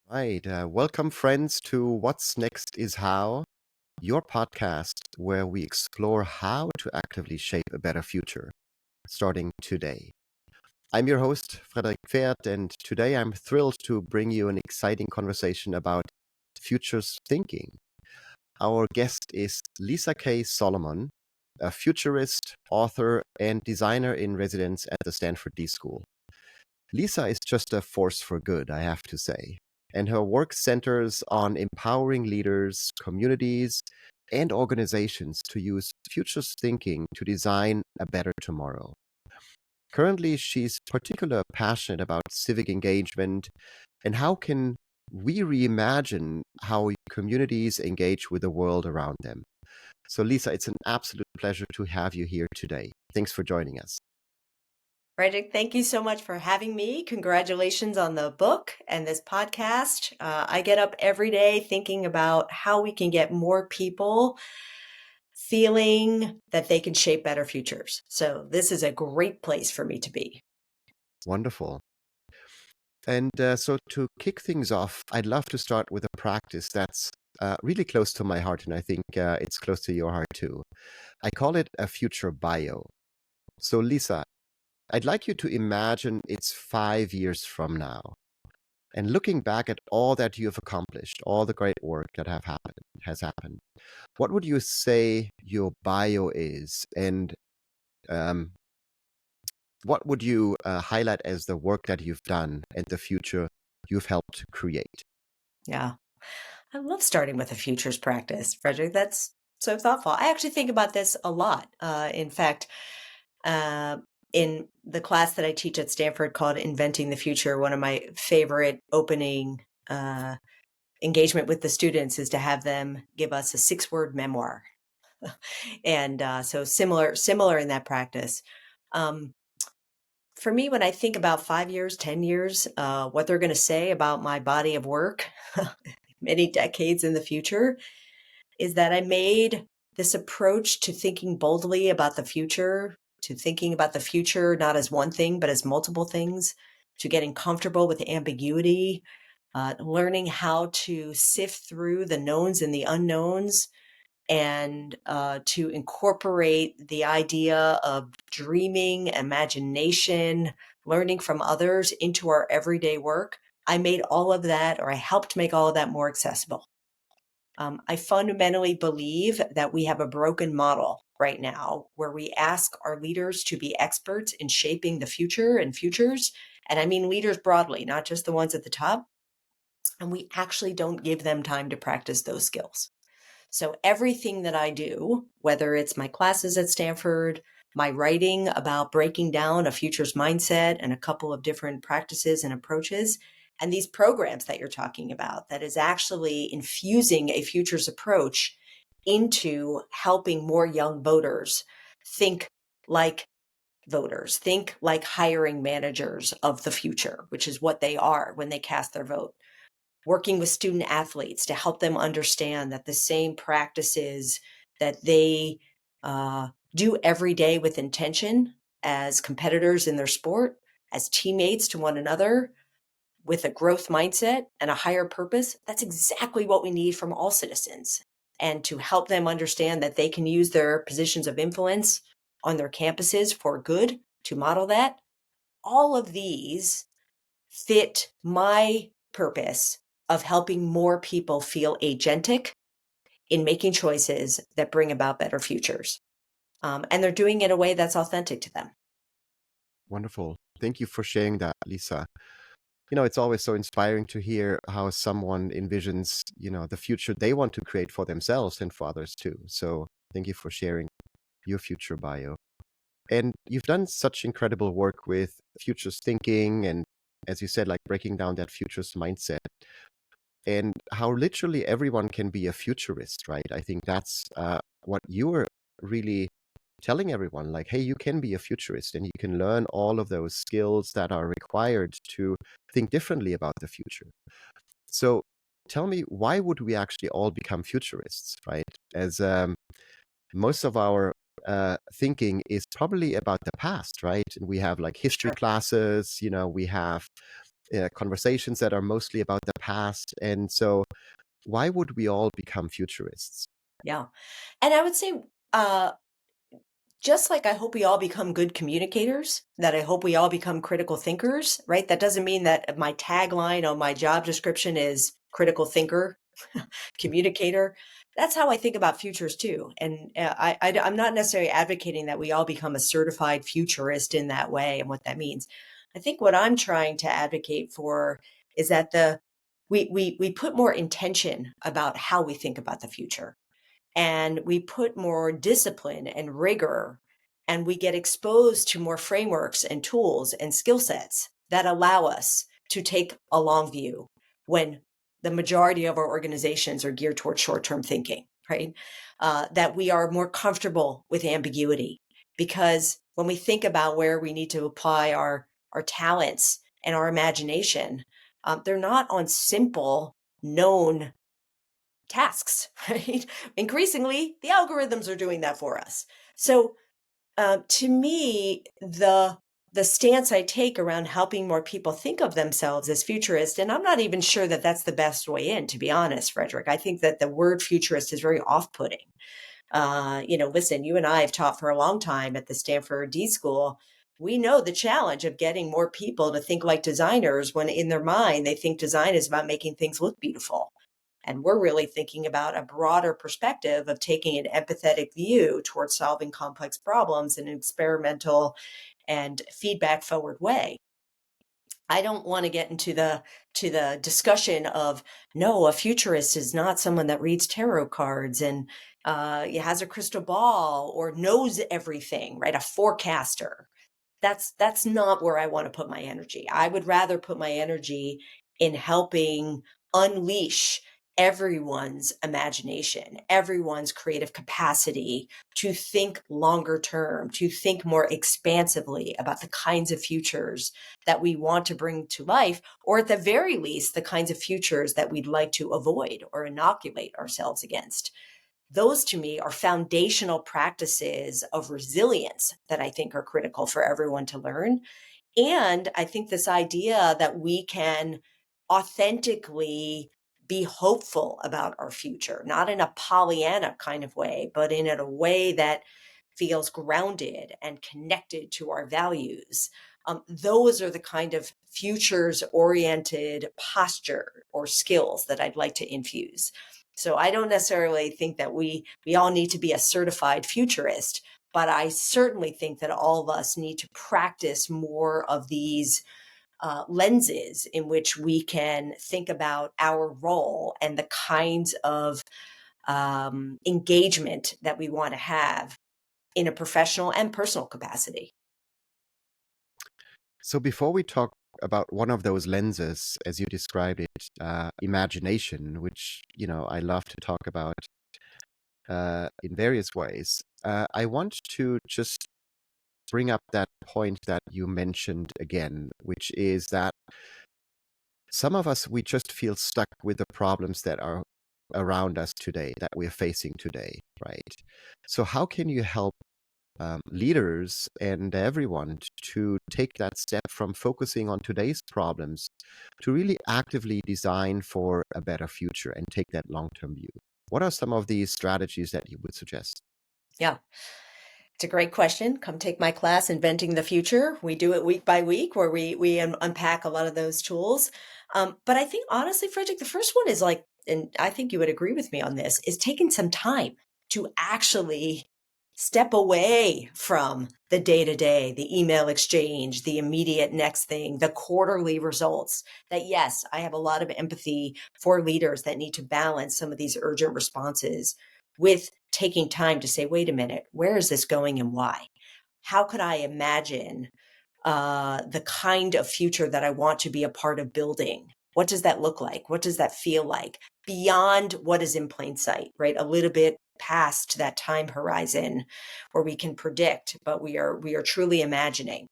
Right. Welcome, friends, to What's Next is How, your podcast where we explore how to actively shape a better future, starting today. I'm your host, Frederik Pferd, and today I'm thrilled to bring you an exciting conversation about futures thinking. Our guest is Lisa K. Solomon, a futurist, author, and designer in residence at the Stanford D.school. Lisa is just a force for good, I have to say. And her work centers on empowering leaders, communities, and organizations to use futures thinking to design a better tomorrow. Currently, she's particularly passionate about civic engagement and how can we reimagine how communities engage with the world around them. So, Lisa, it's an absolute pleasure to have you here today. Thanks for joining us. Frederick, thank you so much for having me. Congratulations on the book and this podcast. I get up every day thinking about how we can get more people feeling that they can shape better futures. So, this is a great place for me to be. Wonderful. And so to kick things off, I'd love to start with a practice that's really close to my heart, and I think it's close to your heart too. I call it a future bio. So, Lisa, I'd like you to imagine it's 5 years from now. And looking back at all that you have accomplished, all the great work that has happened, what would you say your bio is? And um, what would you highlight as the work that you've done and the future you've helped create? Yeah. I love starting with a futures practice, Frederick. That's so thoughtful. I actually think about this a lot. In fact, uh, in the class that I teach at Stanford called Inventing the Future, one of my favorite opening engagement with the students is to have them give us a 6-word memoir. And so similar in that practice. Um, for me, when I think about 5 years, 10 years, what they're going to say about my body of work many decades in the future is that I made this approach to thinking boldly about the future, to thinking about the future not as one thing, but as multiple things, to getting comfortable with ambiguity, learning how to sift through the knowns and the unknowns, and to incorporate the idea of dreaming, imagination, learning from others into our everyday work. I made all of that, or I helped make all of that more accessible. I fundamentally believe that we have a broken model right now where we ask our leaders to be experts in shaping the future and futures. And I mean leaders broadly, not just the ones at the top. And we actually don't give them time to practice those skills. So everything that I do, whether it's my classes at Stanford, my writing about breaking down a futures mindset and a couple of different practices and approaches, and these programs that you're talking about, that is actually infusing a futures approach into helping more young voters think like voters, think like hiring managers of the future, which is what they are when they cast their vote. Working with student athletes to help them understand that the same practices that they do every day with intention as competitors in their sport, as teammates to one another, with a growth mindset and a higher purpose, that's exactly what we need from all citizens. And to help them understand that they can use their positions of influence on their campuses for good to model that. All of these fit my purpose of helping more people feel agentic in making choices that bring about better futures. And they're doing it in a way that's authentic to them. Wonderful. Thank you for sharing that, Lisa. It's always so inspiring to hear how someone envisions, the future they want to create for themselves and for others too. So thank you for sharing your future bio. And you've done such incredible work with futures thinking and, as you said, like breaking down that futures mindset and how literally everyone can be a futurist, right? I think that's what you were really telling everyone, like, hey, you can be a futurist and you can learn all of those skills that are required to think differently about the future. So tell me, why would we actually all become futurists, right? As most of our thinking is probably about the past, right? And we have like history Sure. classes, we have conversations that are mostly about the past. And so, why would we all become futurists? Yeah. And I would say, uh, just like I hope we all become good communicators, that I hope we all become critical thinkers, right? That doesn't mean that my tagline on my job description is critical thinker, communicator. That's how I think about futures too. And I'm not necessarily advocating that we all become a certified futurist in that way and what that means. I think what I'm trying to advocate for is that we put more intention about how we think about the future, and we put more discipline and rigor, and we get exposed to more frameworks and tools and skill sets that allow us to take a long view when the majority of our organizations are geared towards short-term thinking, right? That we are more comfortable with ambiguity, because when we think about where we need to apply our talents and our imagination, they're not on simple known tasks, right? Increasingly, the algorithms are doing that for us. So, to me, the stance I take around helping more people think of themselves as futurist, and I'm not even sure that that's the best way in, to be honest, Frederick. I think that the word futurist is very off-putting. Listen, you and I have taught for a long time at the Stanford D.school. We know the challenge of getting more people to think like designers when in their mind they think design is about making things look beautiful. And we're really thinking about a broader perspective of taking an empathetic view towards solving complex problems in an experimental and feedback forward way. I don't want to get into the discussion of, no, a futurist is not someone that reads tarot cards and has a crystal ball or knows everything, right? A forecaster. That's not where I want to put my energy. I would rather put my energy in helping unleash everyone's imagination, everyone's creative capacity to think longer term, to think more expansively about the kinds of futures that we want to bring to life, or at the very least, the kinds of futures that we'd like to avoid or inoculate ourselves against. Those to me are foundational practices of resilience that I think are critical for everyone to learn. And I think this idea that we can authentically be hopeful about our future, not in a Pollyanna kind of way, but in a way that feels grounded and connected to our values. Those are the kind of futures oriented posture or skills that I'd like to infuse. So I don't necessarily think that we all need to be a certified futurist, but I certainly think that all of us need to practice more of these lenses in which we can think about our role and the kinds of engagement that we want to have in a professional and personal capacity. So, before we talk about one of those lenses, as you described it, imagination, which I love to talk about in various ways, I want to just bring up that point that you mentioned again, which is that some of us, we just feel stuck with the problems that are around us today, that we're facing today, right? So, how can you help leaders and everyone to take that step from focusing on today's problems to really actively design for a better future and take that long term view? What are some of these strategies that you would suggest? Yeah. It's a great question. Come take my class, Inventing the Future. We do it week by week, where we unpack a lot of those tools. But I think honestly, Frederick, the first one is like, and I think you would agree with me on this, is taking some time to actually step away from the day to day, the email exchange, the immediate next thing, the quarterly results. That yes, I have a lot of empathy for leaders that need to balance some of these urgent responses with taking time to say, wait a minute, where is this going and why? How could I imagine the kind of future that I want to be a part of building? What does that look like? What does that feel like beyond what is in plain sight, right? A little bit past that time horizon where we can predict, but we are truly imagining.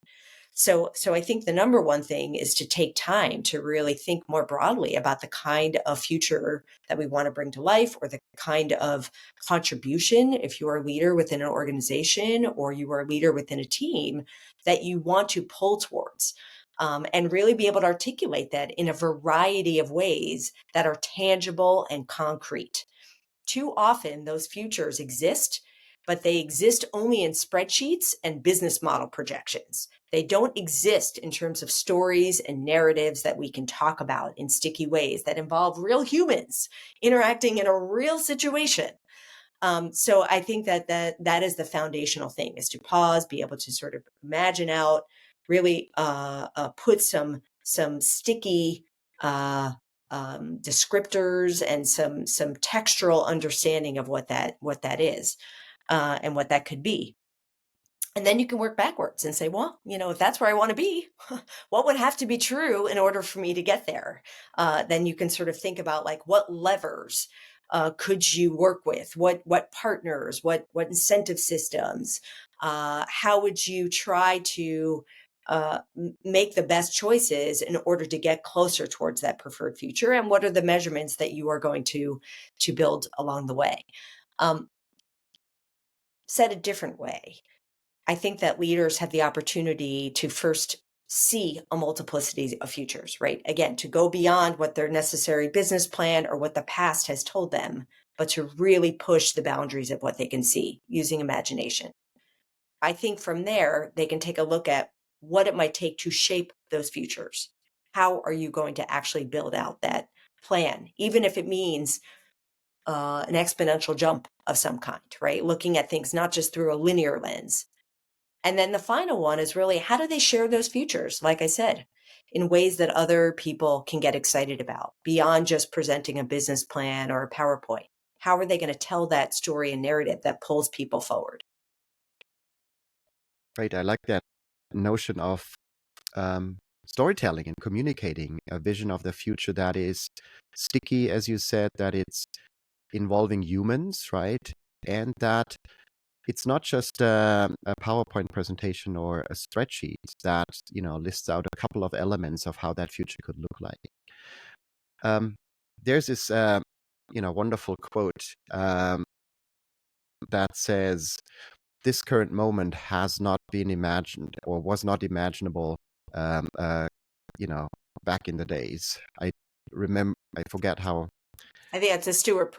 So I think the number one thing is to take time to really think more broadly about the kind of future that we want to bring to life, or the kind of contribution, if you are a leader within an organization or you are a leader within a team, that you want to pull towards. and really be able to articulate that in a variety of ways that are tangible and concrete. Too often, those futures exist, but they exist only in spreadsheets and business model projections. They don't exist in terms of stories and narratives that we can talk about in sticky ways that involve real humans interacting in a real situation. So I think that is the foundational thing, is to pause, be able to sort of imagine out, really put some sticky descriptors and some textural understanding of what that is, and what that could be. And then you can work backwards and say, well, if that's where I want to be, what would have to be true in order for me to get there? Then you can sort of think about, like, what levers could you work with? What partners? What incentive systems? How would you try to make the best choices in order to get closer towards that preferred future? And what are the measurements that you are going to build along the way? Um, Said a different way, I think that leaders have the opportunity to first see a multiplicity of futures, right? Again, to go beyond what their necessary business plan or what the past has told them, but to really push the boundaries of what they can see using imagination. I think from there, they can take a look at what it might take to shape those futures. How are you going to actually build out that plan, even if it means an exponential jump of some kind, right? Looking at things not just through a linear lens. And then the final one is really, how do they share those futures, like I said, in ways that other people can get excited about, beyond just presenting a business plan or a PowerPoint? How are they going to tell that story and narrative that pulls people forward? Right. I like that notion of storytelling and communicating a vision of the future that is sticky, as you said, that it's involving humans, right? And that it's not just a PowerPoint presentation or a spreadsheet that, lists out a couple of elements of how that future could look like. Um, there's this, wonderful quote that says, "This current moment has not been imagined or was not imaginable, um, uh, you know, back in the days." I forget how I think that's a Stuart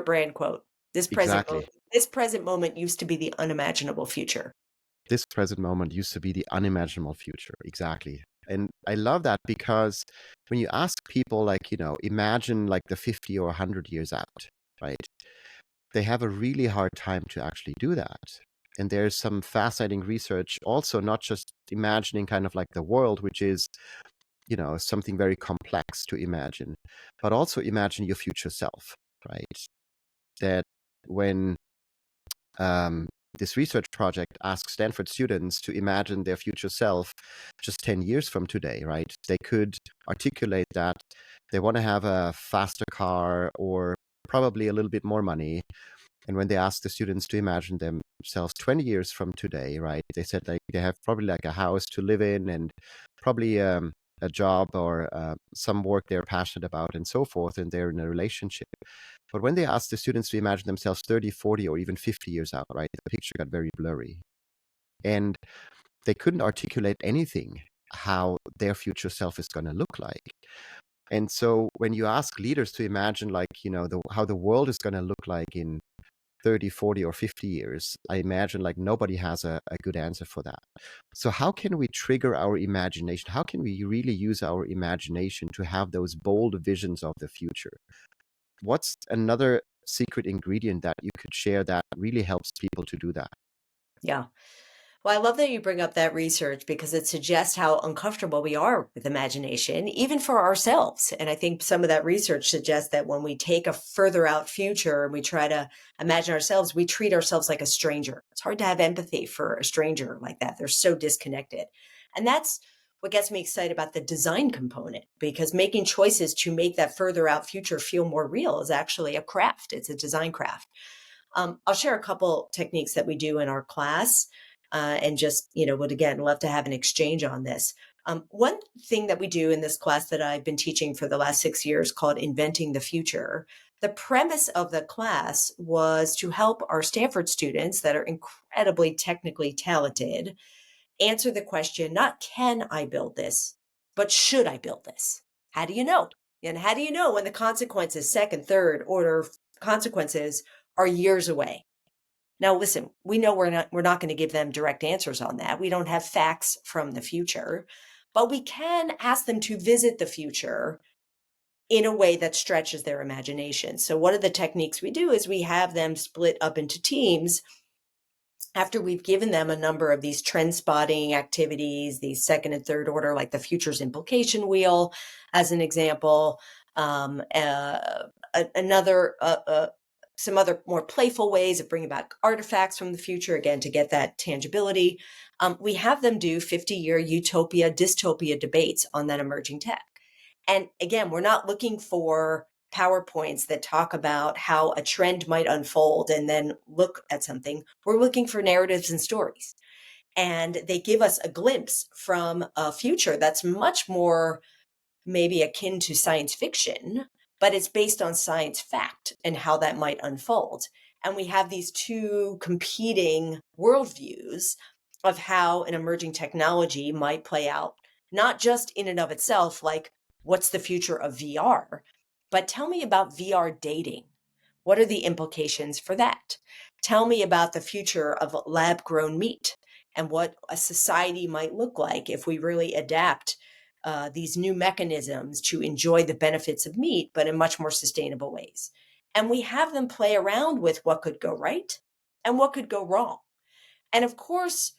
Brand quote. exactly. This present moment used to be the unimaginable future. This present moment used to be the unimaginable future. Exactly. And I love that because when you ask people, like, imagine like the 50 or 100 years out, right? They have a really hard time to actually do that. And there's some fascinating research also, not just imagining kind of like the world, which is, something very complex to imagine, but also imagine your future self, right? That when um, this research project asks Stanford students to imagine their future self just 10 years from today, right? They could articulate that they want to have a faster car or probably a little bit more money. And when they asked the students to imagine themselves 20 years from today, right, they said like they have probably like a house to live in and probably a job or some work they're passionate about and so forth, and they're in a relationship. But when they asked the students to imagine themselves 30, 40, or even 50 years out, right, the picture got very blurry. And they couldn't articulate anything how their future self is going to look like. And so when you ask leaders to imagine, like, how the world is going to look like in 30, 40, or 50 years, I imagine like nobody has a good answer for that. So how can we trigger our imagination? How can we really use our imagination to have those bold visions of the future? What's another secret ingredient that you could share that really helps people to do that? Yeah. Well, I love that you bring up that research because it suggests how uncomfortable we are with imagination, even for ourselves. And I think some of that research suggests that when we take a further out future and we try to imagine ourselves, we treat ourselves like a stranger. It's hard to have empathy for a stranger like that. They're so disconnected. And that's what gets me excited about the design component, because making choices to make that further out future feel more real is actually a craft. It's a design craft. I'll share a couple techniques that we do in our class, and just, would again love to have an exchange on this. One thing that we do in this class that I've been teaching for the last 6 years, called Inventing the Future. The premise of the class was to help our Stanford students that are incredibly technically talented answer the question, not can I build this, but should I build this? How do you know? And how do you know when the consequences, second, third order consequences, are years away? Now, listen, we know we're not going to give them direct answers on that. We don't have facts from the future, but we can ask them to visit the future in a way that stretches their imagination. So one of the techniques we do is we have them split up into teams after we've given them a number of these trend spotting activities, these second and third order, like the futures implication wheel, as an example, um, uh, another, some other more playful ways of bringing back artifacts from the future, again, to get that tangibility. We have them do 50-year utopia, dystopia debates on that emerging tech. And again, we're not looking for PowerPoints that talk about how a trend might unfold and then look at something. We're looking for narratives and stories. And they give us a glimpse from a future that's much more maybe akin to science fiction, but it's based on science fact and how that might unfold. And we have these two competing worldviews of how an emerging technology might play out, not just in and of itself, like what's the future of VR, but tell me about VR dating. What are the implications for that? Tell me about the future of lab grown meat and what a society might look like if we really adapt these new mechanisms to enjoy the benefits of meat, but in much more sustainable ways. And we have them play around with what could go right and what could go wrong. And of course,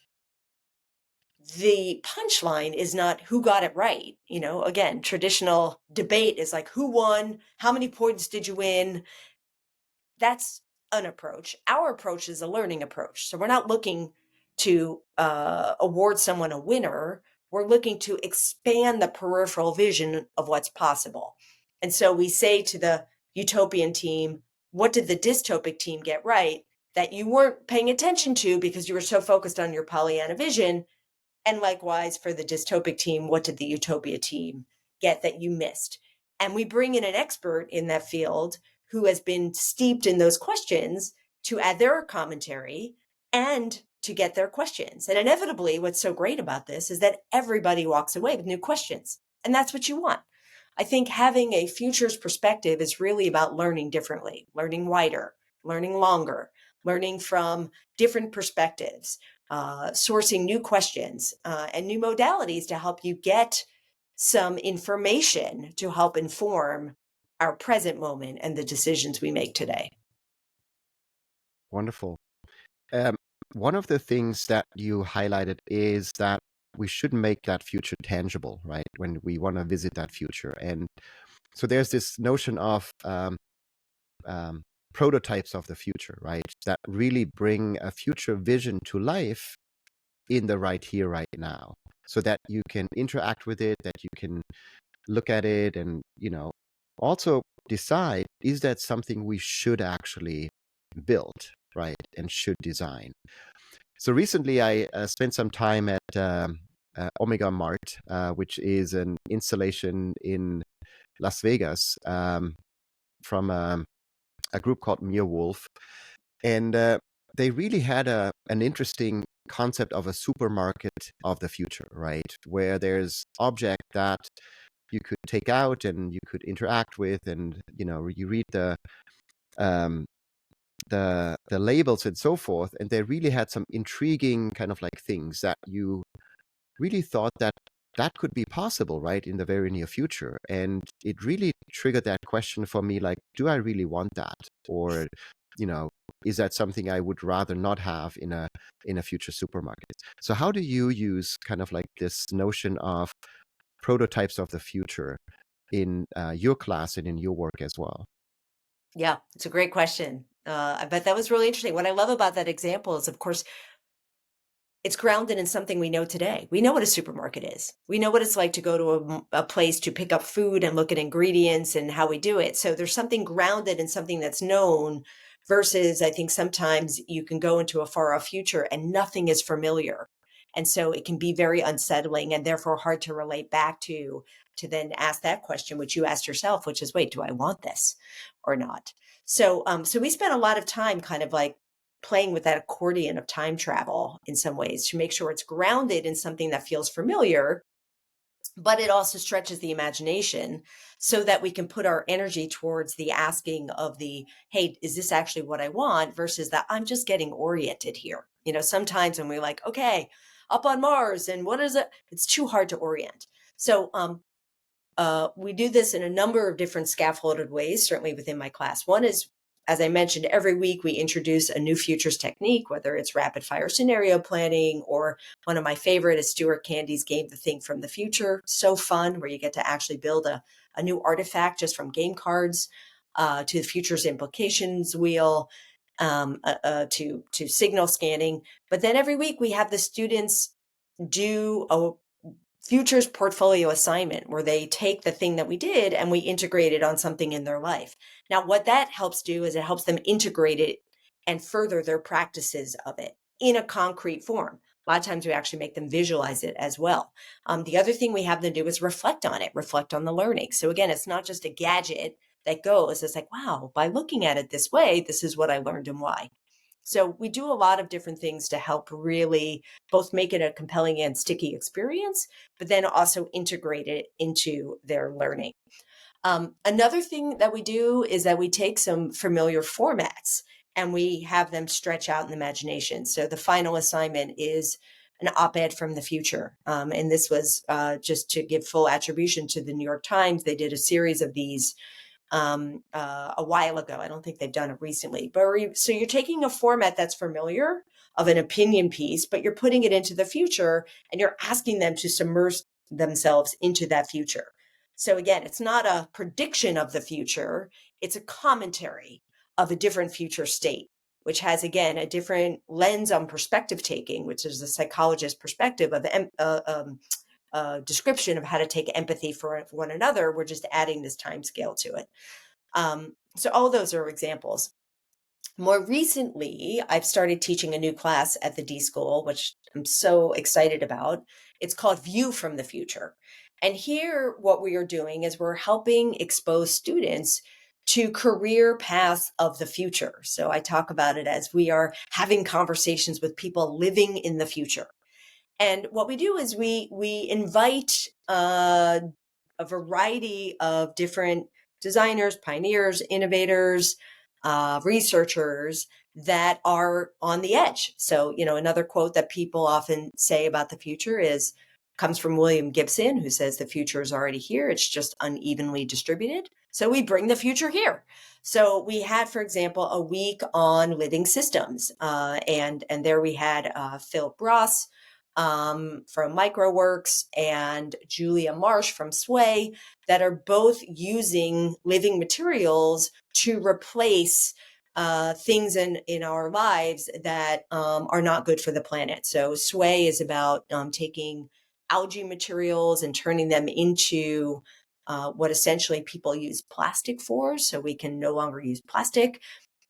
the punchline is not who got it right. Again, traditional debate is like who won, how many points did you win? That's an approach. Our approach is a learning approach. So we're not looking to award someone a winner. We're looking to expand the peripheral vision of what's possible. And so we say to the utopian team, what did the dystopic team get right that you weren't paying attention to because you were so focused on your Pollyanna vision? And likewise for the dystopic team, what did the utopia team get that you missed? And we bring in an expert in that field who has been steeped in those questions to add their commentary and to get their questions. And inevitably, what's so great about this is that everybody walks away with new questions. And that's what you want. I think having a futures perspective is really about learning differently, learning wider, learning longer, learning from different perspectives, sourcing new questions and new modalities to help you get some information to help inform our present moment and the decisions we make today. Wonderful. Um, One of the things that you highlighted is that we should make that future tangible, right? When we want to visit that future. And so there's this notion of um, prototypes of the future, right? That really bring a future vision to life in the right here, right now, so that you can interact with it, that you can look at it, and, also decide, is that something we should actually build, right? And should design. So recently I spent some time at Omega Mart, which is an installation in Las Vegas from a group called Mere Wolf. And they really had an interesting concept of a supermarket of the future, right? Where there's object that you could take out and you could interact with, and you read um, the labels and so forth, and they really had some intriguing kind of like things that you really thought that that could be possible, right, in the very near future. And it really triggered that question for me, like, do I really want that? Or, you know, is that something I would rather not have in a future supermarket? So how do you use kind of like this notion of prototypes of the future in your class and in your work as well? Yeah, it's a great question. I bet that was really interesting. What I love about that example is, of course, it's grounded in something we know today. We know what a supermarket is. We know what it's like to go to a place to pick up food and look at ingredients and how we do it. So there's something grounded in something that's known versus I think sometimes you can go into a far off future and nothing is familiar. And so it can be very unsettling and therefore hard to relate back to then ask that question, which you asked yourself, which is, wait, do I want this or not? So we spent a lot of time kind of like playing with that accordion of time travel in some ways to make sure it's grounded in something that feels familiar, but it also stretches the imagination so that we can put our energy towards the asking of the, hey, is this actually what I want, versus that I'm just getting oriented here. Sometimes when we're like, okay, up on Mars and what is it, it's too hard to orient. So we do this in a number of different scaffolded ways, certainly within my class. One is, as I mentioned, every week we introduce a new futures technique, whether it's rapid fire scenario planning, or one of my favorite is Stuart Candy's game, The Thing from the Future. So fun, where you get to actually build a new artifact just from game cards, to the futures implications wheel, to signal scanning. But then every week we have the students do a futures portfolio assignment where they take the thing that we did and we integrate it on something in their life. Now, what that helps do is it helps them integrate it and further their practices of it in a concrete form. A lot of times we actually make them visualize it as well. The other thing we have them do is reflect on it, reflect on the learning. So again, it's not just a gadget that goes. It's like, wow, by looking at it this way, this is what I learned and why. So we do a lot of different things to help really both make it a compelling and sticky experience, but then also integrate it into their learning. Another thing that we do is that we take some familiar formats and we have them stretch out in imagination. So the final assignment is an op-ed from the future. And this was just to give full attribution to the New York Times. They did a series of these a while ago. I don't think they've done it recently. So you're taking a format that's familiar of an opinion piece, but you're putting it into the future and you're asking them to submerge themselves into that future. So again, it's not a prediction of the future, it's a commentary of a different future state, which has, again, a different lens on perspective taking, which is a psychologist perspective of description of how to take empathy for one another. We're just adding this time scale to it. So all those are examples. More recently, I've started teaching a new class at the D.school, which I'm so excited about. It's called View from the Future. And here, what we are doing is we're helping expose students to career paths of the future. So I talk about it as we are having conversations with people living in the future. And what we do is we invite a variety of different designers, pioneers, innovators, researchers that are on the edge. So, another quote that people often say about the future comes from William Gibson, who says the future is already here. It's just unevenly distributed. So we bring the future here. So we had, for example, a week on living systems, and there we had Phil Ross from Microworks and Julia Marsh from Sway that are both using living materials to replace things in our lives that are not good for the planet. So Sway is about taking algae materials and turning them into what essentially people use plastic for, so we can no longer use plastic.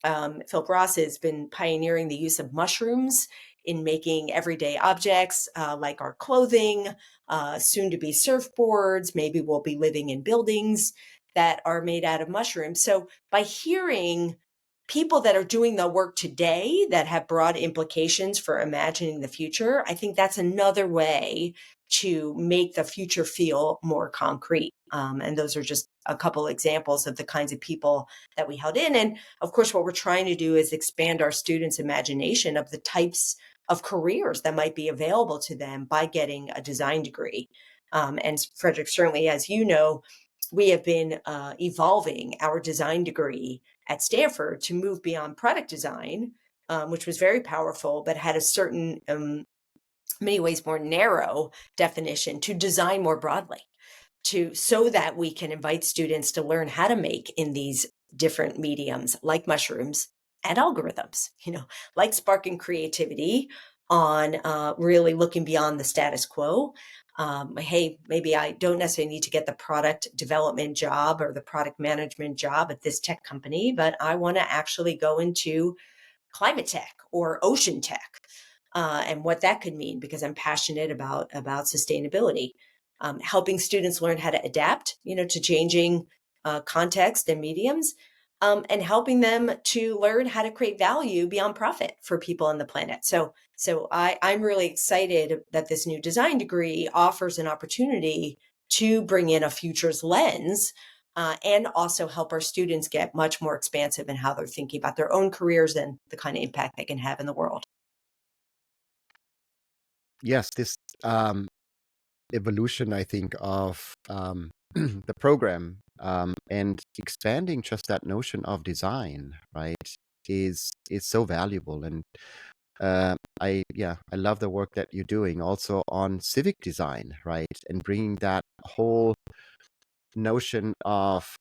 Phil Ross has been pioneering the use of mushrooms in making everyday objects like our clothing, soon to be surfboards. Maybe we'll be living in buildings that are made out of mushrooms. So by hearing people that are doing the work today that have broad implications for imagining the future, I think that's another way to make the future feel more concrete. And those are just a couple examples of the kinds of people that we held in. And of course, what we're trying to do is expand our students' imagination of the types of careers that might be available to them by getting a design degree. And Frederick, certainly, as you know, we have been evolving our design degree at Stanford to move beyond product design, which was very powerful, but had a certain, many ways more narrow definition, to design more broadly, so that we can invite students to learn how to make in these different mediums like mushrooms and algorithms, like sparking creativity on really looking beyond the status quo. Hey, maybe I don't necessarily need to get the product development job or the product management job at this tech company, but I want to actually go into climate tech or ocean tech, and what that could mean, because I'm passionate about sustainability. Helping students learn how to adapt, to changing context and mediums. and helping them to learn how to create value beyond profit for people on the planet. I'm really excited that this new design degree offers an opportunity to bring in a futures lens, and also help our students get much more expansive in how they're thinking about their own careers and the kind of impact they can have in the world. Yes, this evolution, I think, of the program and expanding just that notion of design, right, is so valuable. And I love the work that you're doing also on civic design, right, and bringing that whole notion of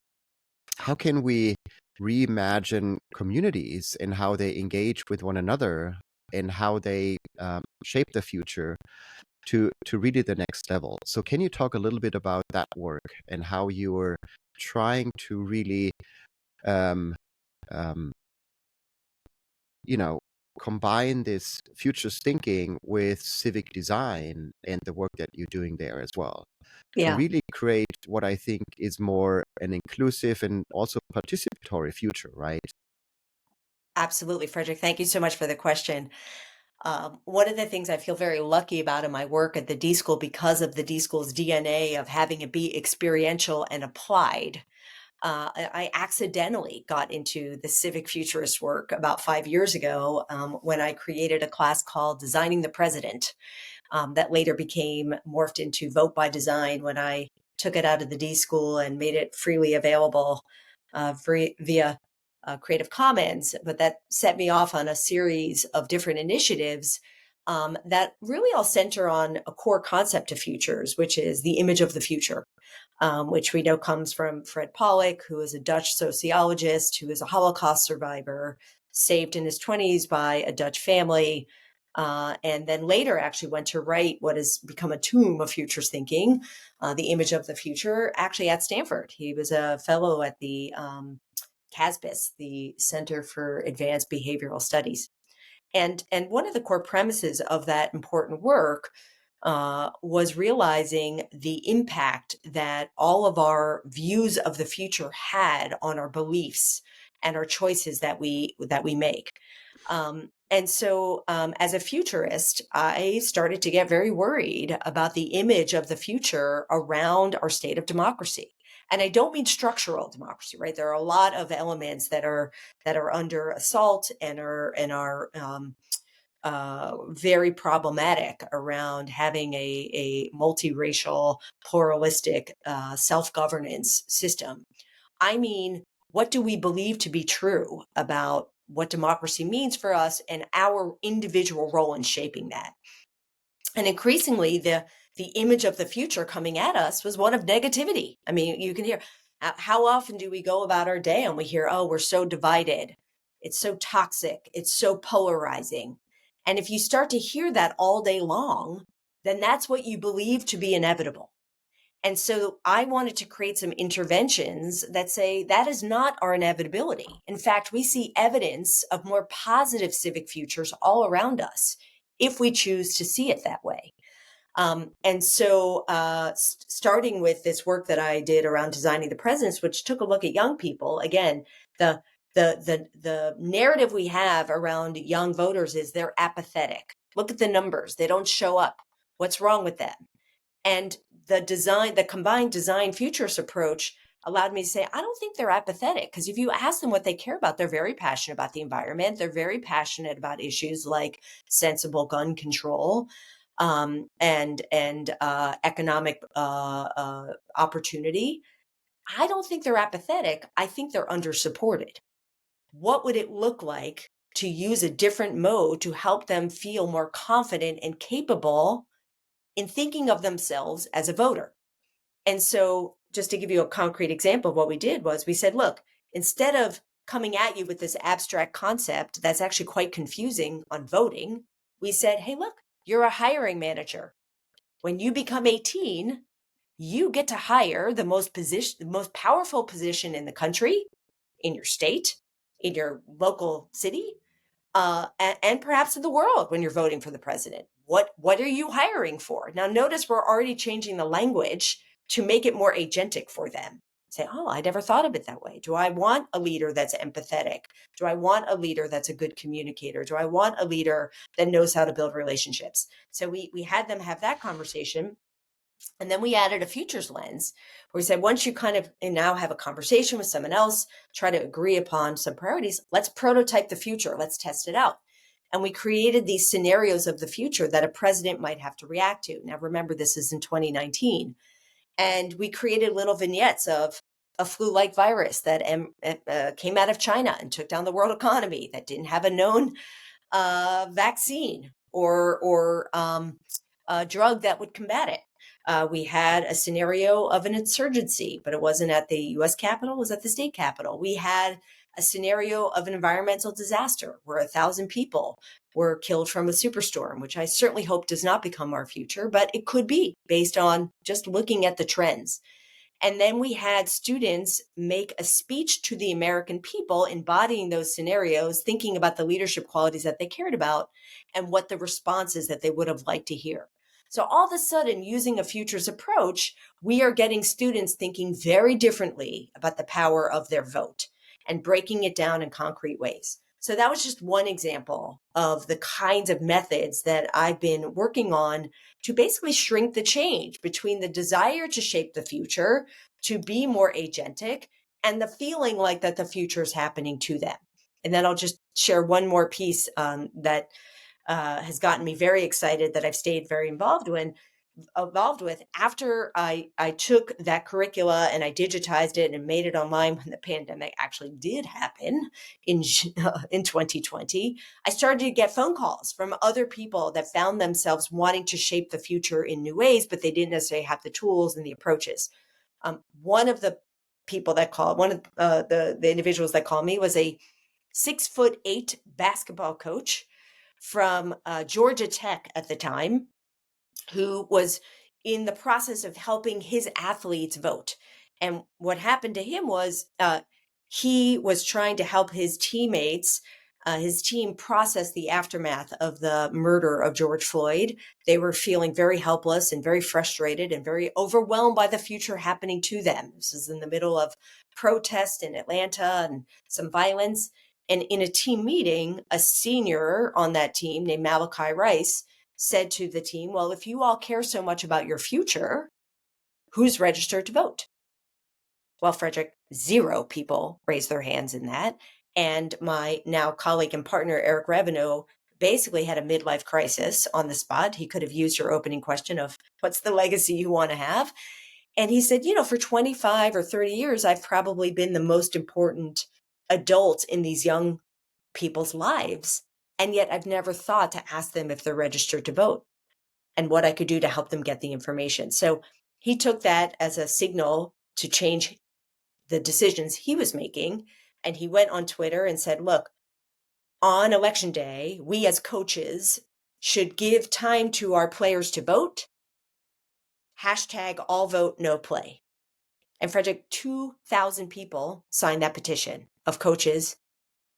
how can we reimagine communities and how they engage with one another and how they shape the future to really the next level. So can you talk a little bit about that work and how you were trying to really, um, um, you know, combine this futures thinking with civic design and the work that you're doing there as well, to Yeah, really create what I think is more an inclusive and also participatory future, right? absolutely, Frederick. Thank you so much for the question. One of the things I feel very lucky about in my work at the D School, because of the D School's DNA of having it be experiential and applied, I accidentally got into the civic futurist work about 5 years ago, when I created a class called Designing the President, that later became morphed into Vote by Design when I took it out of the D School and made it freely available via Creative Commons. But that set me off on a series of different initiatives that really all center on a core concept of futures, which is the image of the future, which we know comes from Fred Pollock, who is a Dutch sociologist who is a Holocaust survivor, saved in his 20s by a Dutch family, and then later actually went to write what has become a tomb of futures thinking, The Image of the Future, actually at Stanford. He was a fellow at the CASBIS, the Center for Advanced Behavioral Studies. And one of the core premises of that important work was realizing the impact that all of our views of the future had on our beliefs and our choices that we make. As a futurist, I started to get very worried about the image of the future around our state of democracy. And I don't mean structural democracy, right? There are a lot of elements that are under assault and are very problematic around having a multiracial, pluralistic self governance system. I mean, what do we believe to be true about what democracy means for us and our individual role in shaping that? And increasingly, the image of the future coming at us was one of negativity. I mean, you can hear how often do we go about our day and we hear, oh, we're so divided, it's so toxic, it's so polarizing. And if you start to hear that all day long, then that's what you believe to be inevitable. And so I wanted to create some interventions that say that is not our inevitability. In fact, we see evidence of more positive civic futures all around us if we choose to see it that way. Starting with this work that I did around designing the presidents, which took a look at young people, again, the the narrative we have around young voters is they're apathetic. Look at the numbers; they don't show up. What's wrong with them? And the combined design futures approach allowed me to say, I don't think they're apathetic, because if you ask them what they care about, they're very passionate about the environment. They're very passionate about issues like sensible gun control, and economic opportunity. I don't think they're apathetic. I think they're undersupported. What would it look like to use a different mode to help them feel more confident and capable in thinking of themselves as a voter? And so, just to give you a concrete example of what we did was we said, look, instead of coming at you with this abstract concept that's actually quite confusing on voting, we said, hey, look, you're a hiring manager. When you become 18, you get to hire the most powerful position in the country, in your state, in your local city, and perhaps in the world when you're voting for the president. What are you hiring for? Now, notice we're already changing the language to make it more agentic for them. Say, oh, I never thought of it that way. Do I want a leader that's empathetic? Do I want a leader that's a good communicator? Do I want a leader that knows how to build relationships? So we had them have that conversation. And then we added a futures lens where we said, once you kind of now have a conversation with someone else, try to agree upon some priorities, let's prototype the future. Let's test it out. And we created these scenarios of the future that a president might have to react to. Now, remember, this is in 2019. And we created little vignettes of a flu-like virus that came out of China and took down the world economy, that didn't have a known vaccine or a drug that would combat it. We had a scenario of an insurgency, but it wasn't at the US Capitol, it was at the state Capitol. We had a scenario of an environmental disaster where 1,000 people were killed from a superstorm, which I certainly hope does not become our future, but it could be based on just looking at the trends. And then we had students make a speech to the American people, embodying those scenarios, thinking about the leadership qualities that they cared about and what the responses that they would have liked to hear. So all of a sudden, using a futures approach, we are getting students thinking very differently about the power of their vote and breaking it down in concrete ways. So that was just one example of the kinds of methods that I've been working on to basically shrink the change between the desire to shape the future, to be more agentic, and the feeling like that the future is happening to them. And then I'll just share one more piece that has gotten me very excited, that I've stayed very involved with. After I took that curricula and I digitized it and made it online when the pandemic actually did happen in 2020, I started to get phone calls from other people that found themselves wanting to shape the future in new ways, but they didn't necessarily have the tools and the approaches. One of the people that called, one of the individuals that called me was a 6'8" basketball coach from Georgia Tech at the time, who was in the process of helping his athletes vote. And what happened to him was he was trying to help his teammates, his team process the aftermath of the murder of George Floyd. They were feeling very helpless and very frustrated and very overwhelmed by the future happening to them. This is in the middle of protests in Atlanta and some violence. And in a team meeting, a senior on that team named Malachi Rice said to the team, well, if you all care so much about your future, who's registered to vote? Well, Frederick, 0 people raised their hands in that. And my now colleague and partner, Eric Revenue, basically had a midlife crisis on the spot. He could have used your opening question of what's the legacy you want to have? And he said, for 25 or 30 years, I've probably been the most important adult in these young people's lives. And yet I've never thought to ask them if they're registered to vote and what I could do to help them get the information. So he took that as a signal to change the decisions he was making. And he went on Twitter and said, look, on election day, we as coaches should give time to our players to vote. Hashtag all vote, no play. And Frederick, 2,000 people signed that petition of coaches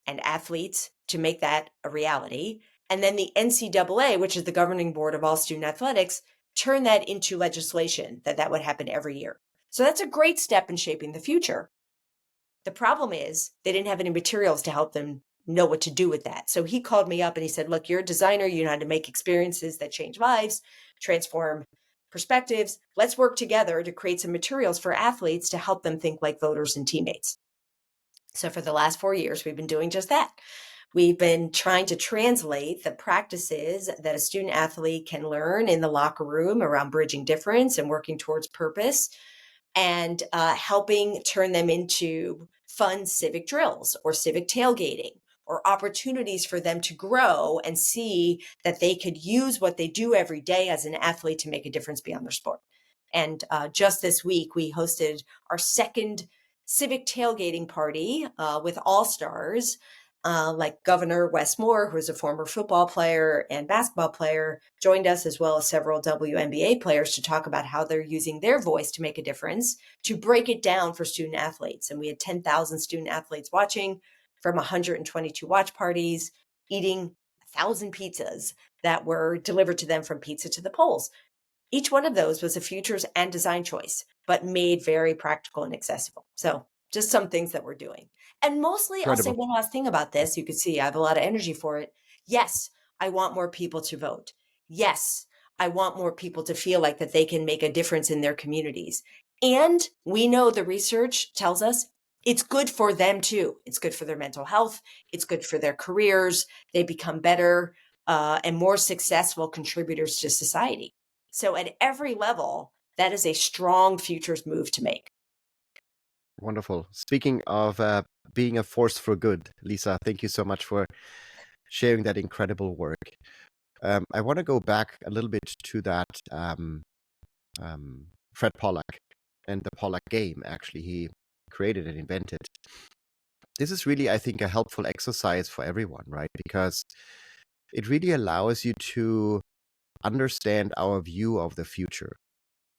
and athletes to make that a reality. And then the NCAA, which is the governing board of all student athletics, turned that into legislation that would happen every year. So that's a great step in shaping the future. The problem is they didn't have any materials to help them know what to do with that. So he called me up and he said, look, you're a designer. You know how to make experiences that change lives, transform perspectives. Let's work together to create some materials for athletes to help them think like voters and teammates. So for the last 4 years, we've been doing just that. We've been trying to translate the practices that a student athlete can learn in the locker room around bridging difference and working towards purpose, and helping turn them into fun civic drills or civic tailgating or opportunities for them to grow and see that they could use what they do every day as an athlete to make a difference beyond their sport. And just this week, we hosted our second civic tailgating party with all-stars like Governor Wes Moore, who is a former football player and basketball player, joined us, as well as several WNBA players, to talk about how they're using their voice to make a difference, to break it down for student athletes. And we had 10,000 student athletes watching from 122 watch parties, eating 1,000 pizzas that were delivered to them from Pizza to the Polls. each one of those was a futures and design choice, but made very practical and accessible. So just some things that we're doing. And mostly, I'll say Incredible. one last thing about this. You can see I have a lot of energy for it. Yes, I want more people to vote. Yes, I want more people to feel like that they can make a difference in their communities. And we know the research tells us it's good for them too. It's good for their mental health. It's good for their careers. They become better and more successful contributors to society. So at every level, that is a strong futures move to make. Wonderful. Speaking of being a force for good, Lisa, thank you so much for sharing that incredible work. I want to go back a little bit to that Fred Pollock and the Pollock game, actually. He created and invented. This is really, I think, a helpful exercise for everyone, right? Because it really allows you to understand our view of the future.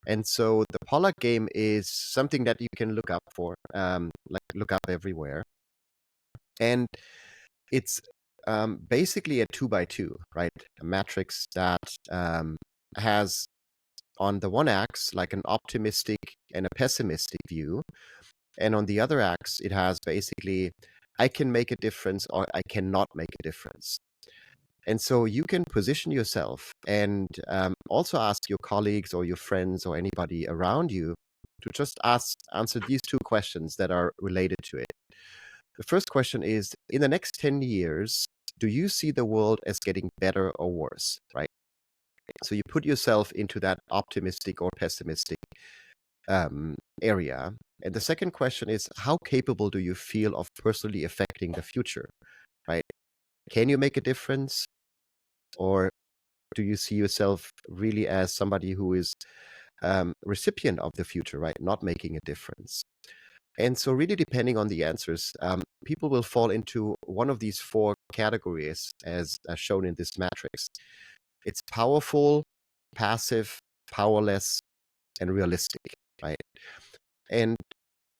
And so the Pollock game is something that you can look up for, like look up everywhere. And it's basically a 2x2, right? A matrix that has on the one axis like an optimistic and a pessimistic view. And on the other axis, it has basically, I can make a difference or I cannot make a difference. And so you can position yourself and also ask your colleagues or your friends or anybody around you to just answer these two questions that are related to it. The first question is, in the next 10 years, do you see the world as getting better or worse, right? So you put yourself into that optimistic or pessimistic area. And the second question is, how capable do you feel of personally affecting the future, right? Can you make a difference? Or do you see yourself really as somebody who is recipient of the future, right? Not making a difference. And so really depending on the answers, people will fall into one of these four categories as shown in this matrix. It's powerful, passive, powerless, and realistic, right? And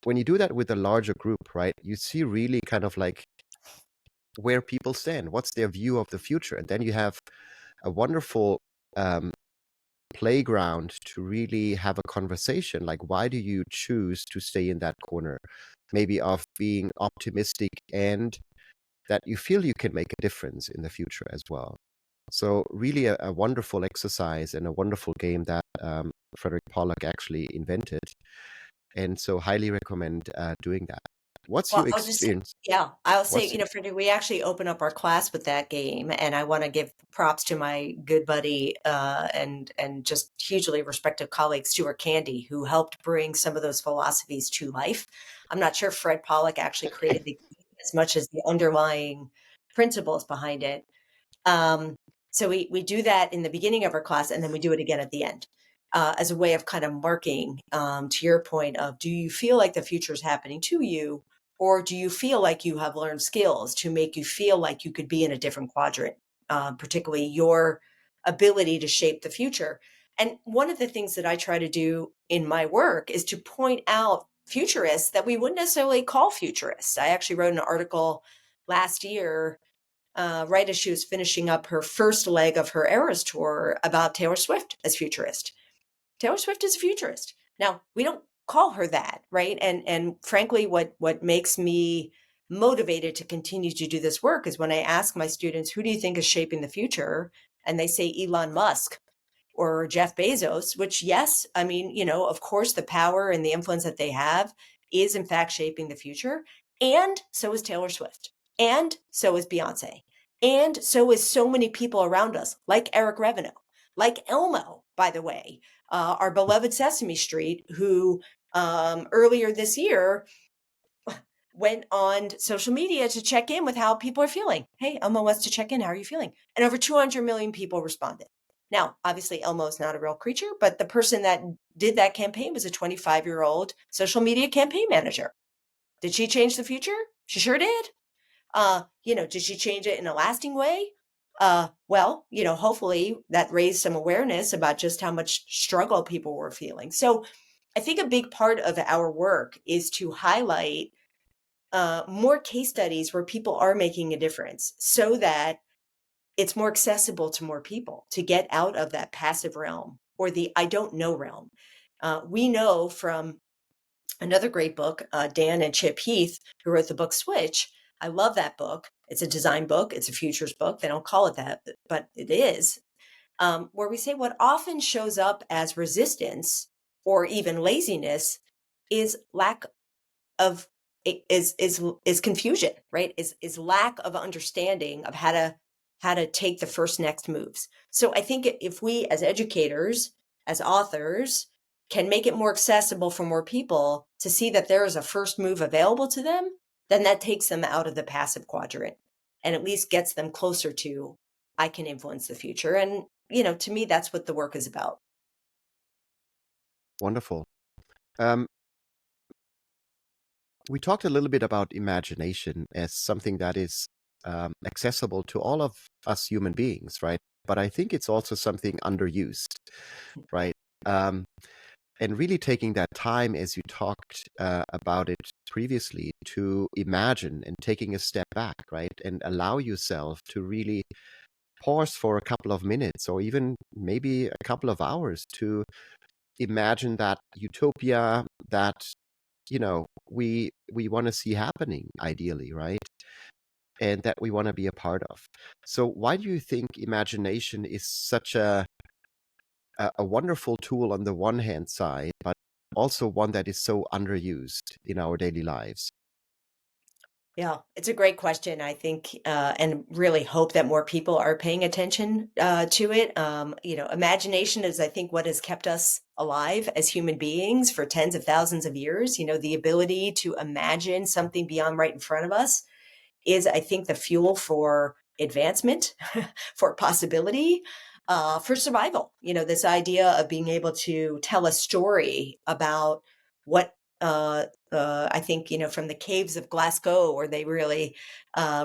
when you do that with a larger group, right, you see really kind of like where people stand, what's their view of the future. And then you have a wonderful um, playground to really have a conversation. Like, why do you choose to stay in that corner? Maybe of being optimistic and that you feel you can make a difference in the future as well. So really a wonderful exercise and a wonderful game that Frederick Pollock actually invented. And so highly recommend doing that. What's Well, your I'll just experience? yeah, I'll say, What's Freddie, we actually open up our class with that game, and I want to give props to my good buddy and just hugely respected colleague Stuart Candy, who helped bring some of those philosophies to life. I'm not sure Fred Pollock actually created the game as much as the underlying principles behind it. Um, so we do that in the beginning of our class, and then we do it again at the end as a way of kind of marking to your point of, do you feel like the future is happening to you, or do you feel like you have learned skills to make you feel like you could be in a different quadrant, particularly your ability to shape the future. And one of the things that I try to do in my work is to point out futurists that we wouldn't necessarily call futurists. I actually wrote an article last year right as she was finishing up her first leg of her Eras tour about Taylor Swift as futurist. Taylor Swift is a futurist. Now, we don't call her that, right? And frankly, what makes me motivated to continue to do this work is when I ask my students, who do you think is shaping the future? And they say Elon Musk or Jeff Bezos, which, yes, I mean, of course, the power and the influence that they have is in fact shaping the future. And so is Taylor Swift. And so is Beyonce. And so is so many people around us, like Eric Revenue, like Elmo, by the way, our beloved Sesame Street, who earlier this year went on social media to check in with how people are feeling. Hey, Elmo wants to check in. How are you feeling? And over 200 million people responded. Now, obviously, Elmo is not a real creature, but the person that did that campaign was a 25-year-old social media campaign manager. Did she change the future? She sure did. Did she change it in a lasting way? Well, hopefully that raised some awareness about just how much struggle people were feeling. So I think a big part of our work is to highlight more case studies where people are making a difference so that it's more accessible to more people to get out of that passive realm or the I don't know realm. We know from another great book, Dan and Chip Heath, who wrote the book Switch. I love that book. It's a design book. It's a futures book. They don't call it that, but it is. Where we say what often shows up as resistance or even laziness is lack of is confusion, right? Is lack of understanding of how to take the first next moves. So I think if we as educators, as authors, can make it more accessible for more people to see that there is a first move available to them, then that takes them out of the passive quadrant and at least gets them closer to I can influence the future. And to me, that's what the work is about. Wonderful. Um, we talked a little bit about imagination as something that is accessible to all of us human beings, right? But I think it's also something underused, right? Um, and really taking that time, as you talked about it previously, to imagine and taking a step back, right? And allow yourself to really pause for a couple of minutes or even maybe a couple of hours to imagine that utopia that we want to see happening ideally, right? And that we want to be a part of. So why do you think imagination is such a wonderful tool on the one hand side, but also one that is so underused in our daily lives? Yeah, it's a great question, I think, and really hope that more people are paying attention to it. Imagination is, I think, what has kept us alive as human beings for tens of thousands of years. The ability to imagine something beyond right in front of us is, I think, the fuel for advancement, for possibility, for survival. This idea of being able to tell a story about what I think, from the caves of Glasgow, where they really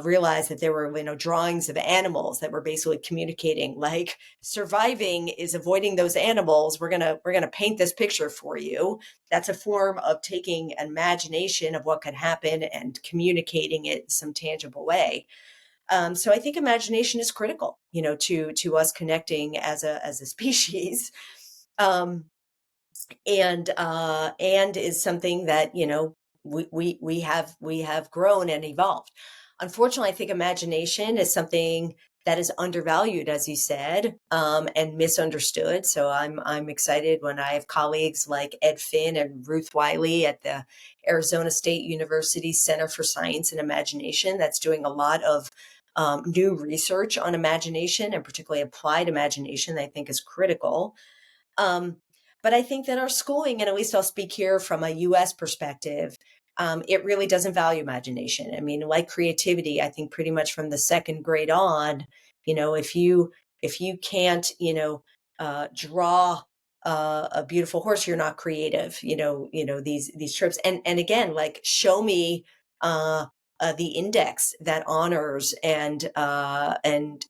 realized that there were, drawings of animals that were basically communicating, like surviving is avoiding those animals. We're gonna paint this picture for you. That's a form of taking imagination of what could happen and communicating it in some tangible way. So I think imagination is critical, to us connecting as a species. Um, and is something that we have grown and evolved. Unfortunately, I think imagination is something that is undervalued, as you said, and misunderstood. So I'm excited when I have colleagues like Ed Finn and Ruth Wiley at the Arizona State University Center for Science and Imagination that's doing a lot of new research on imagination, and particularly applied imagination that I think is critical. um, but I think that our schooling, and at least I'll speak here from a US perspective, it really doesn't value imagination. I mean, like creativity, I think pretty much from the second grade on, if you can't, draw a beautiful horse, you're not creative. These trips, and again, like show me uh, the index that honors and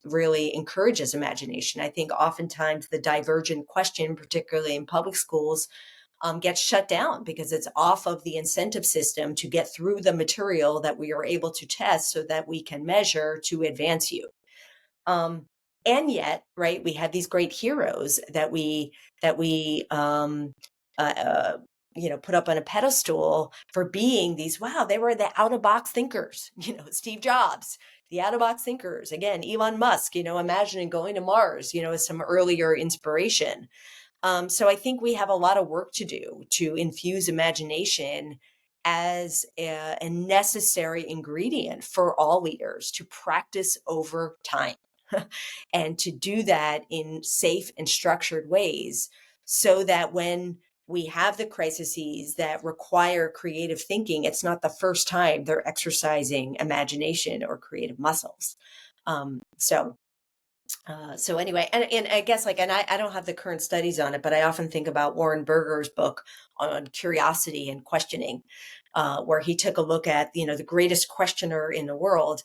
really encourages imagination. I think oftentimes the divergent question, particularly in public schools, gets shut down because it's off of the incentive system to get through the material that we are able to test so that we can measure to advance you. Um, and yet, right, we have these great heroes that we uh, uh, put up on a pedestal for being these. Wow, they were the out of box thinkers. Steve Jobs, the out of box thinkers. Again, Elon Musk. Imagining going to Mars. As some earlier inspiration. So I think we have a lot of work to do to infuse imagination as a necessary ingredient for all leaders to practice over time and to do that in safe and structured ways so that when we have the crises that require creative thinking, it's not the first time they're exercising imagination or creative muscles. So anyway, and I guess and I don't have the current studies on it, but I often think about Warren Berger's book on curiosity and questioning, where he took a look at, the greatest questioner in the world.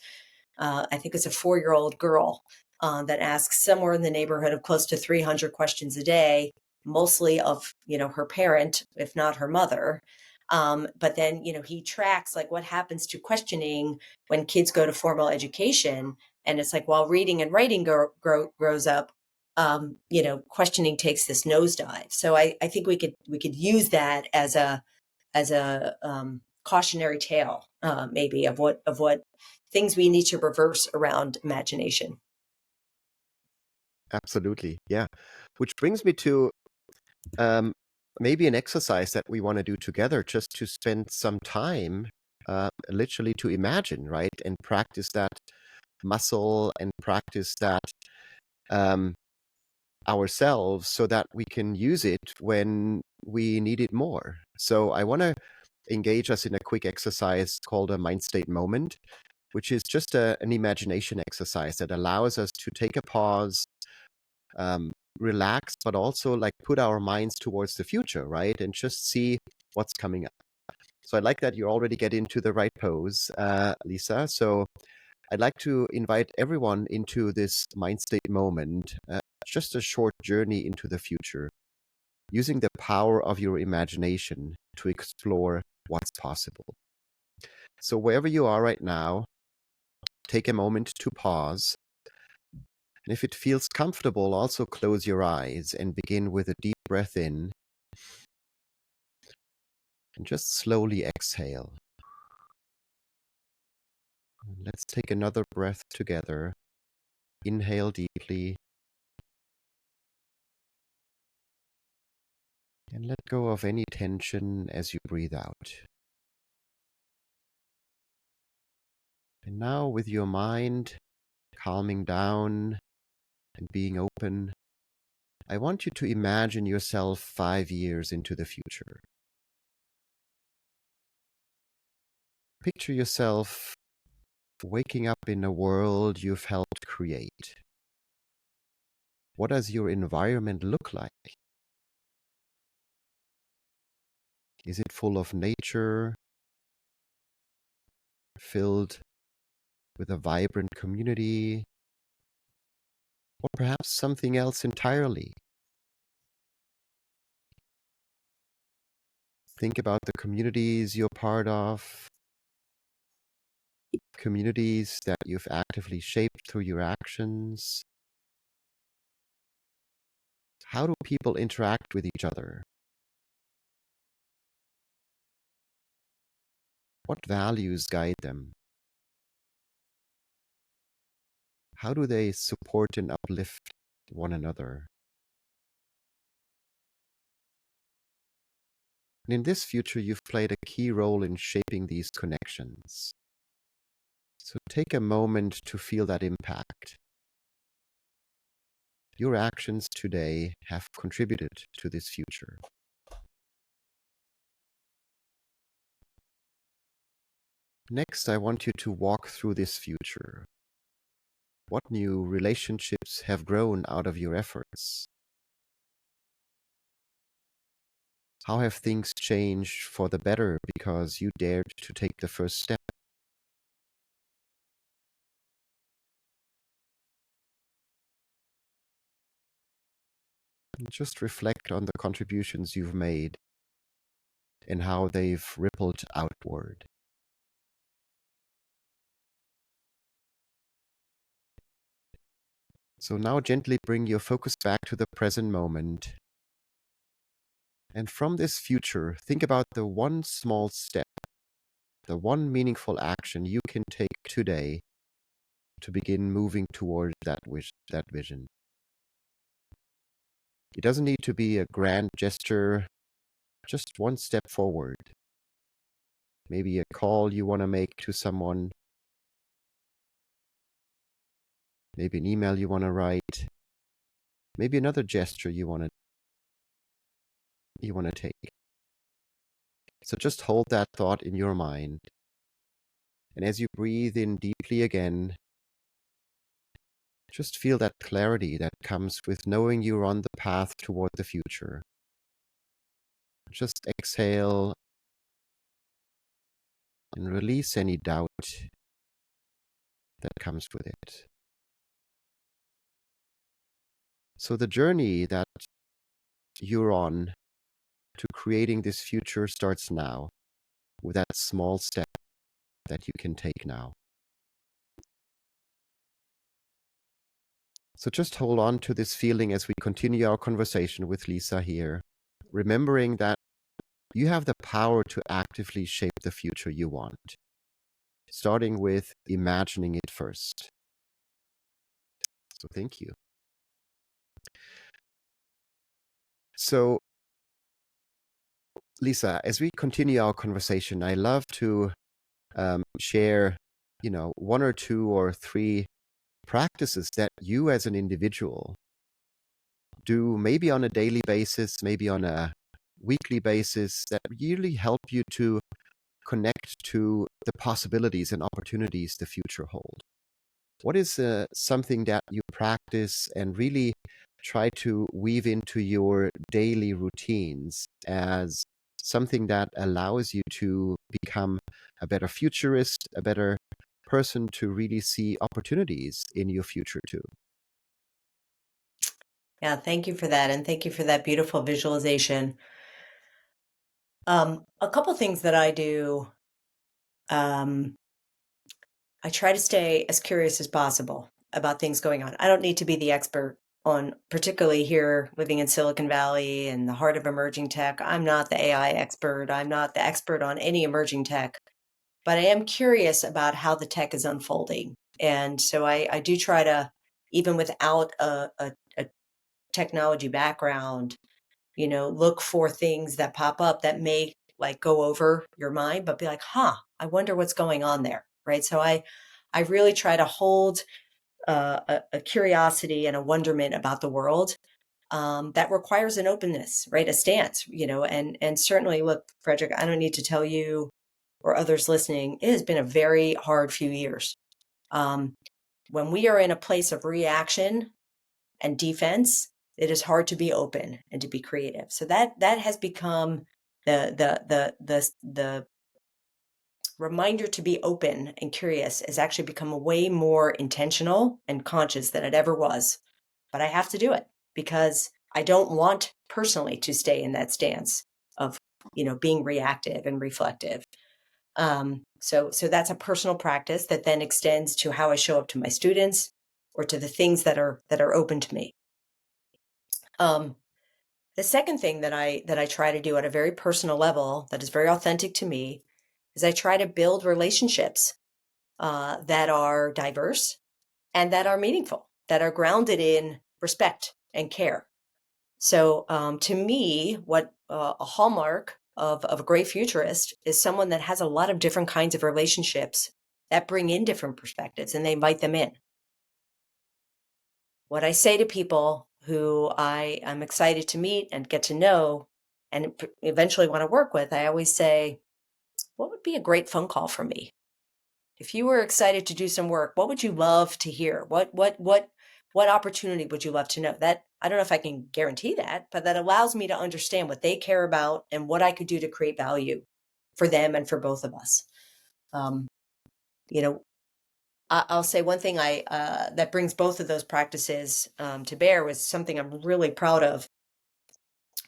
I think it's a 4-year-old girl that asks somewhere in the neighborhood of close to 300 questions a day, mostly of, her parent, if not her mother. But then, he tracks like what happens to questioning when kids go to formal education. And it's like while reading and writing grows up, questioning takes this nosedive. So I think we could use that as a cautionary tale, maybe of what things we need to reverse around imagination. Absolutely. Yeah. Which brings me to um, maybe an exercise that we want to do together, just to spend some time literally to imagine, right? And practice that muscle and practice that um, ourselves so that we can use it when we need it more. So I want to engage us in a quick exercise called a mind state moment, which is just an imagination exercise that allows us to take a pause, um, relax, but also like put our minds towards the future, right? And just see what's coming up. So I like that you already get into the right pose, Lisa. So I'd like to invite everyone into this mind state moment, just a short journey into the future, using the power of your imagination to explore what's possible. So wherever you are right now, take a moment to pause. And if it feels comfortable, also close your eyes and begin with a deep breath in and just slowly exhale. Let's take another breath together. Inhale deeply and let go of any tension as you breathe out. And now, with your mind calming down and being open, I want you to imagine yourself 5 years into the future. Picture yourself waking up in a world you've helped create. What does your environment look like? Is it full of nature, filled with a vibrant community, or perhaps something else entirely? Think about the communities you're part of, communities that you've actively shaped through your actions. How do people interact with each other? What values guide them? How do they support and uplift one another? And in this future, you've played a key role in shaping these connections. So take a moment to feel that impact. Your actions today have contributed to this future. Next, I want you to walk through this future. What new relationships have grown out of your efforts? How have things changed for the better because you dared to take the first step? And just reflect on the contributions you've made and how they've rippled outward. So now gently bring your focus back to the present moment. And from this future, think about the one small step, the one meaningful action you can take today to begin moving toward that vision. It doesn't need to be a grand gesture, just one step forward. Maybe a call you want to make to someone, maybe an email you want to write, maybe another gesture you want to take. So just hold that thought in your mind. And as you breathe in deeply again, just feel that clarity that comes with knowing you're on the path toward the future. Just exhale and release any doubt that comes with it. So the journey that you're on to creating this future starts now with that small step that you can take now. So just hold on to this feeling as we continue our conversation with Lisa here, remembering that you have the power to actively shape the future you want, starting with imagining it first. So thank you. So, Lisa, as we continue our conversation, I love to share, one or two or three practices that you as an individual do maybe on a daily basis, maybe on a weekly basis that really help you to connect to the possibilities and opportunities the future hold. What is something that you practice and really try to weave into your daily routines as something that allows you to become a better futurist, a better person to really see opportunities in your future too? Yeah, thank you for that, and thank you for that beautiful visualization. A couple things that I do, um, I try to stay as curious as possible about things going on. I don't need to be the expert on, particularly here living in Silicon Valley and the heart of emerging tech. I'm not the AI expert. I'm not the expert on any emerging tech, but I am curious about how the tech is unfolding. And so I do try to, even without a technology background, look for things that pop up that may like go over your mind, but be like, huh, I wonder what's going on there. Right. So I really try to hold a curiosity and a wonderment about the world, that requires an openness, right? A stance, and certainly look, Frederick, I don't need to tell you or others listening, it has been a very hard few years. Um, when we are in a place of reaction and defense, it is hard to be open and to be creative. So that has become the reminder to be open and curious has actually become a way more intentional and conscious than it ever was. But I have to do it because I don't want personally to stay in that stance of, being reactive and reflective. So that's a personal practice that then extends to how I show up to my students or to the things that are open to me. Um, the second thing that I try to do at a very personal level that is very authentic to me is I try to build relationships that are diverse and that are meaningful, that are grounded in respect and care. So to me, what a hallmark of a great futurist is someone that has a lot of different kinds of relationships that bring in different perspectives and they invite them in. What I say to people who I am excited to meet and get to know and eventually want to work with, I always say, what would be a great phone call for me? If you were excited to do some work, what would you love to hear? What opportunity would you love to know? That I don't know if I can guarantee that, but that allows me to understand what they care about and what I could do to create value for them and for both of us. Um, you know, I'll say one thing I that brings both of those practices to bear was something I'm really proud of,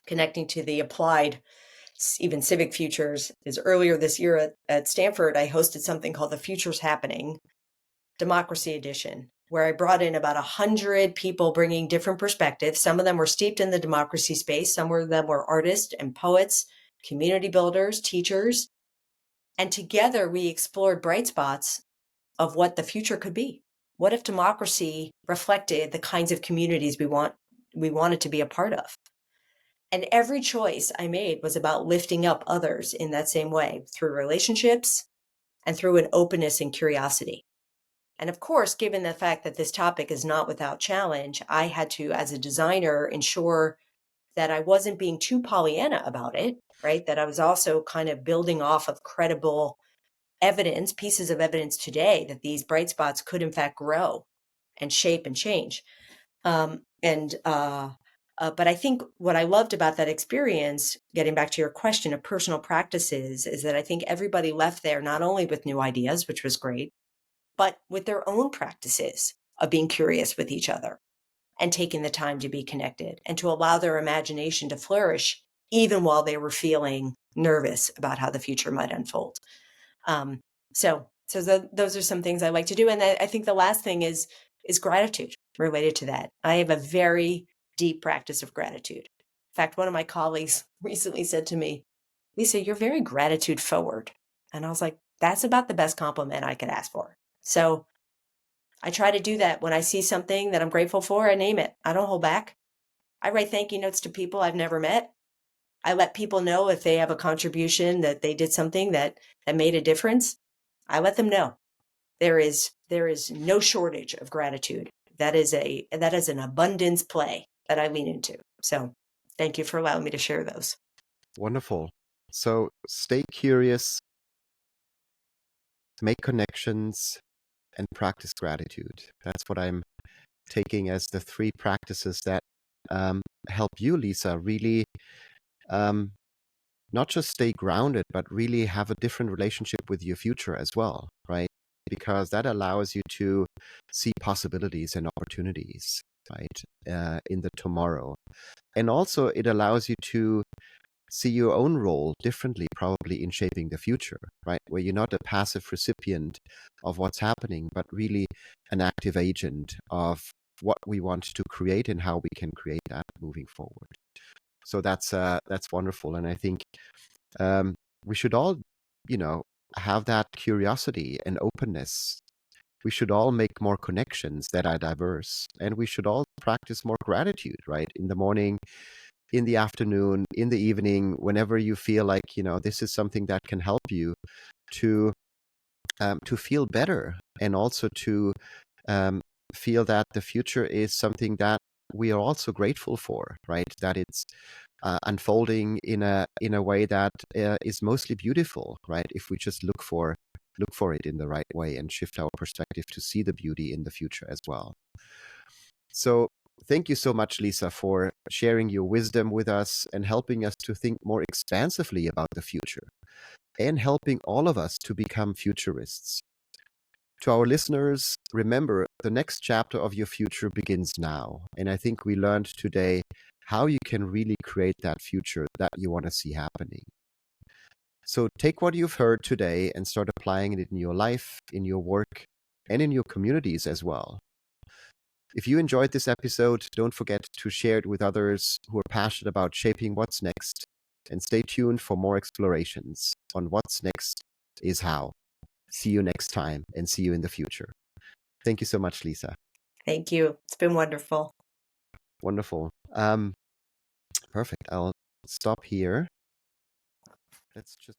connecting to the applied, even civic futures. Is earlier this year at Stanford, I hosted something called the Futures Happening Democracy Edition, where I brought in about 100 people bringing different perspectives. Some of them were steeped in the democracy space. Some of them were artists and poets, community builders, teachers. And together we explored bright spots of what the future could be. What if democracy reflected the kinds of communities we wanted to be a part of? And every choice I made was about lifting up others in that same way through relationships and through an openness and curiosity. And of course, given the fact that this topic is not without challenge, I had to, as a designer, ensure that I wasn't being too Pollyanna about it, right? That I was also kind of building off of credible evidence, pieces of evidence today that these bright spots could in fact grow and shape and change. But I think what I loved about that experience, getting back to your question of personal practices, is that I think everybody left there not only with new ideas, which was great, but with their own practices of being curious with each other and taking the time to be connected and to allow their imagination to flourish, even while they were feeling nervous about how the future might unfold. So those are some things I like to do. And I think the last thing is gratitude, related to that. I have a very deep practice of gratitude. In fact, one of my colleagues recently said to me, Lisa, you're very gratitude forward. And I was like, that's about the best compliment I could ask for. So I try to do that when I see something that I'm grateful for, I name it. I don't hold back. I write thank you notes to people I've never met. I let people know if they have a contribution that they did something that made a difference. I let them know. There is no shortage of gratitude. That is an abundance play that I lean into. So thank you for allowing me to share those. Wonderful. So stay curious, make connections, and practice gratitude. That's what I'm taking as the three practices that help you, Lisa, really um, not just stay grounded, but really have a different relationship with your future as well, right? Because that allows you to see possibilities and opportunities, right, in the tomorrow. And also, it allows you to see your own role differently, probably in shaping the future, right? Where you're not a passive recipient of what's happening, but really an active agent of what we want to create and how we can create that moving forward. So that's wonderful, and I think um, we should all, you know, have that curiosity and openness. We should all make more connections that are diverse, and we should all practice more gratitude, right? In the morning, in the afternoon, in the evening, whenever you feel like, this is something that can help you to feel better, and also to um, feel that the future is something that we are also grateful for, right? That it's unfolding in a way that is mostly beautiful, right? If we just look for it in the right way and shift our perspective to see the beauty in the future as well. So thank you so much, Lisa, for sharing your wisdom with us and helping us to think more expansively about the future, and helping all of us to become futurists. To our listeners, remember, the next chapter of your future begins now. And I think we learned today how you can really create that future that you want to see happening. So take what you've heard today and start applying it in your life, in your work, and in your communities as well. If you enjoyed this episode, don't forget to share it with others who are passionate about shaping what's next. And stay tuned for more explorations on what's next is how. See you next time, and see you in the future. Thank you so much, Lisa. Thank you. It's been wonderful. Wonderful. Perfect. I'll stop here. Let's just